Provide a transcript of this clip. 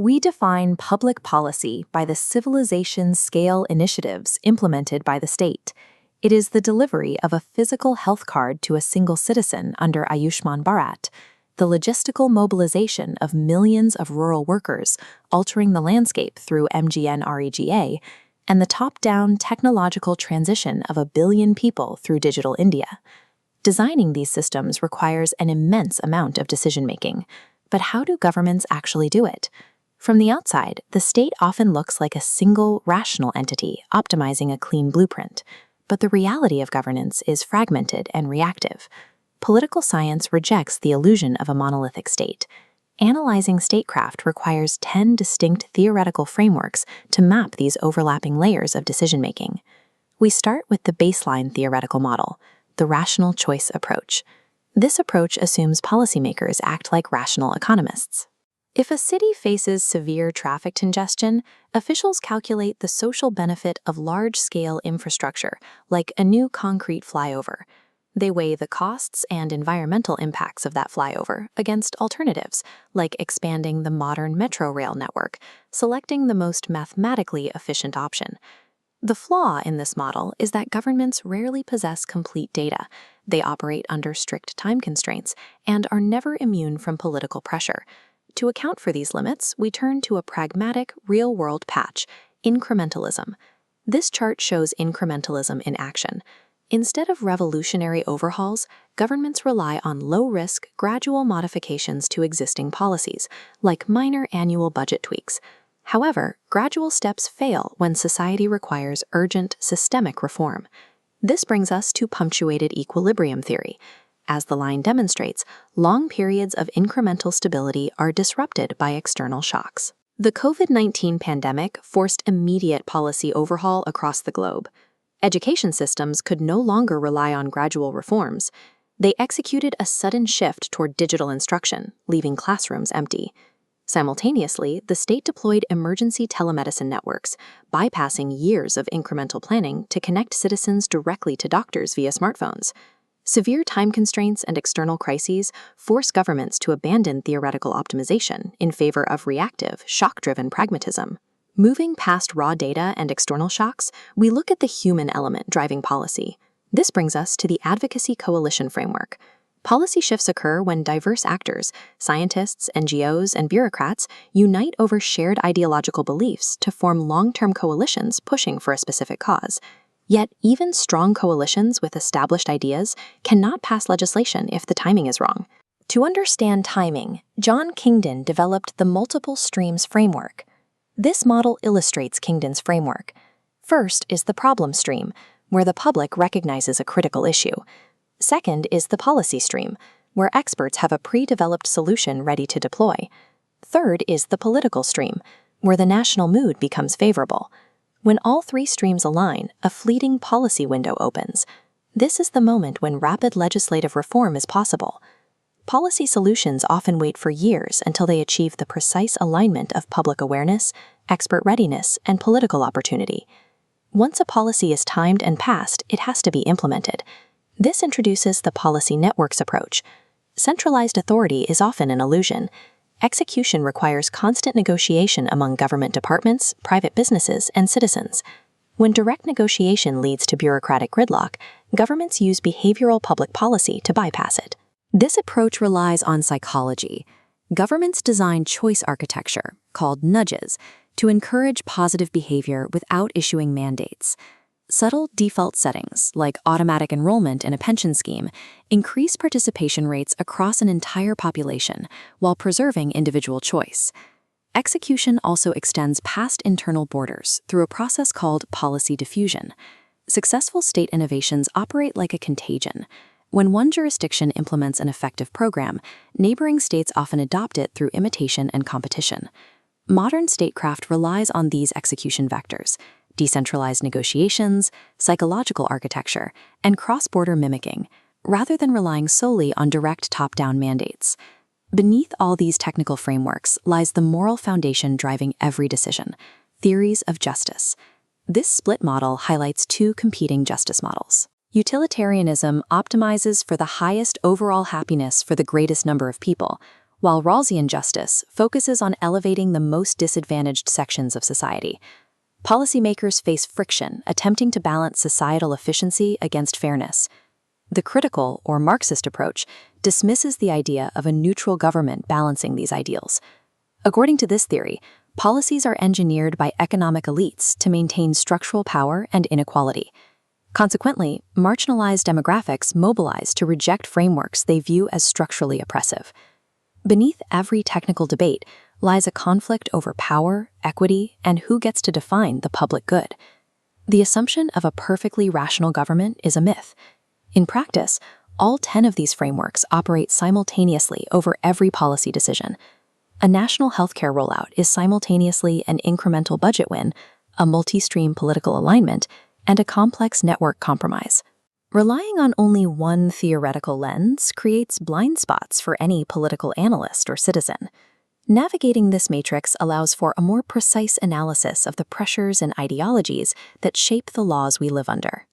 We define public policy by the civilization-scale initiatives implemented by the state. It is the delivery of a physical health card to a single citizen under Ayushman Bharat, the logistical mobilization of millions of rural workers altering the landscape through MGNREGA, and the top-down technological transition of 1 billion people through Digital India. Designing these systems requires an immense amount of decision-making. But how do governments actually do it? From the outside, the state often looks like a single, rational entity optimizing a clean blueprint. But the reality of governance is fragmented and reactive. Political science rejects the illusion of a monolithic state. Analyzing statecraft requires 10 distinct theoretical frameworks to map these overlapping layers of decision-making. We start with the baseline theoretical model, the rational choice approach. This approach assumes policymakers act like rational economists. If a city faces severe traffic congestion, officials calculate the social benefit of large-scale infrastructure, like a new concrete flyover. They weigh the costs and environmental impacts of that flyover against alternatives, like expanding the modern metro rail network, selecting the most mathematically efficient option. The flaw in this model is that governments rarely possess complete data. They operate under strict time constraints and are never immune from political pressure. To account for these limits, we turn to a pragmatic, real-world patch, incrementalism. This chart shows incrementalism in action. Instead of revolutionary overhauls, governments rely on low-risk, gradual modifications to existing policies, like minor annual budget tweaks. However, gradual steps fail when society requires urgent, systemic reform. This brings us to punctuated equilibrium theory. As the line demonstrates, long periods of incremental stability are disrupted by external shocks. The COVID-19 pandemic forced immediate policy overhaul across the globe. Education systems could no longer rely on gradual reforms. They executed a sudden shift toward digital instruction, leaving classrooms empty. Simultaneously, the state deployed emergency telemedicine networks, bypassing years of incremental planning to connect citizens directly to doctors via smartphones. Severe time constraints and external crises force governments to abandon theoretical optimization in favor of reactive, shock-driven pragmatism. Moving past raw data and external shocks, we look at the human element driving policy. This brings us to the advocacy coalition framework. Policy shifts occur when diverse actors, scientists, NGOs, and bureaucrats unite over shared ideological beliefs to form long-term coalitions pushing for a specific cause. Yet, even strong coalitions with established ideas cannot pass legislation if the timing is wrong. To understand timing, John Kingdon developed the multiple streams framework. This model illustrates Kingdon's framework. First is the problem stream, where the public recognizes a critical issue. Second is the policy stream, where experts have a pre-developed solution ready to deploy. Third is the political stream, where the national mood becomes favorable. When all three streams align, a fleeting policy window opens. This is the moment when rapid legislative reform is possible. Policy solutions often wait for years until they achieve the precise alignment of public awareness, expert readiness, and political opportunity. Once a policy is timed and passed, it has to be implemented. This introduces the policy networks approach. Centralized authority is often an illusion. Execution requires constant negotiation among government departments, private businesses, and citizens. When direct negotiation leads to bureaucratic gridlock, governments use behavioral public policy to bypass it. This approach relies on psychology. Governments design choice architecture, called nudges, to encourage positive behavior without issuing mandates. Subtle default settings, like automatic enrollment in a pension scheme, increase participation rates across an entire population while preserving individual choice. Execution also extends past internal borders through a process called policy diffusion. Successful state innovations operate like a contagion. When one jurisdiction implements an effective program, neighboring states often adopt it through imitation and competition. Modern statecraft relies on these execution vectors: decentralized negotiations, psychological architecture, and cross-border mimicking, rather than relying solely on direct top-down mandates. Beneath all these technical frameworks lies the moral foundation driving every decision: theories of justice. This split model highlights two competing justice models. Utilitarianism optimizes for the highest overall happiness for the greatest number of people, while Rawlsian justice focuses on elevating the most disadvantaged sections of society. Policymakers face friction attempting to balance societal efficiency against fairness. The critical or Marxist approach dismisses the idea of a neutral government balancing these ideals. According to this theory, policies are engineered by economic elites to maintain structural power and inequality. Consequently, marginalized demographics mobilize to reject frameworks they view as structurally oppressive. Beneath every technical debate lies a conflict over power, equity, and who gets to define the public good. The assumption of a perfectly rational government is a myth. In practice, all 10 of these frameworks operate simultaneously over every policy decision. A national healthcare rollout is simultaneously an incremental budget win, a multi-stream political alignment, and a complex network compromise. Relying on only one theoretical lens creates blind spots for any political analyst or citizen. Navigating this matrix allows for a more precise analysis of the pressures and ideologies that shape the laws we live under.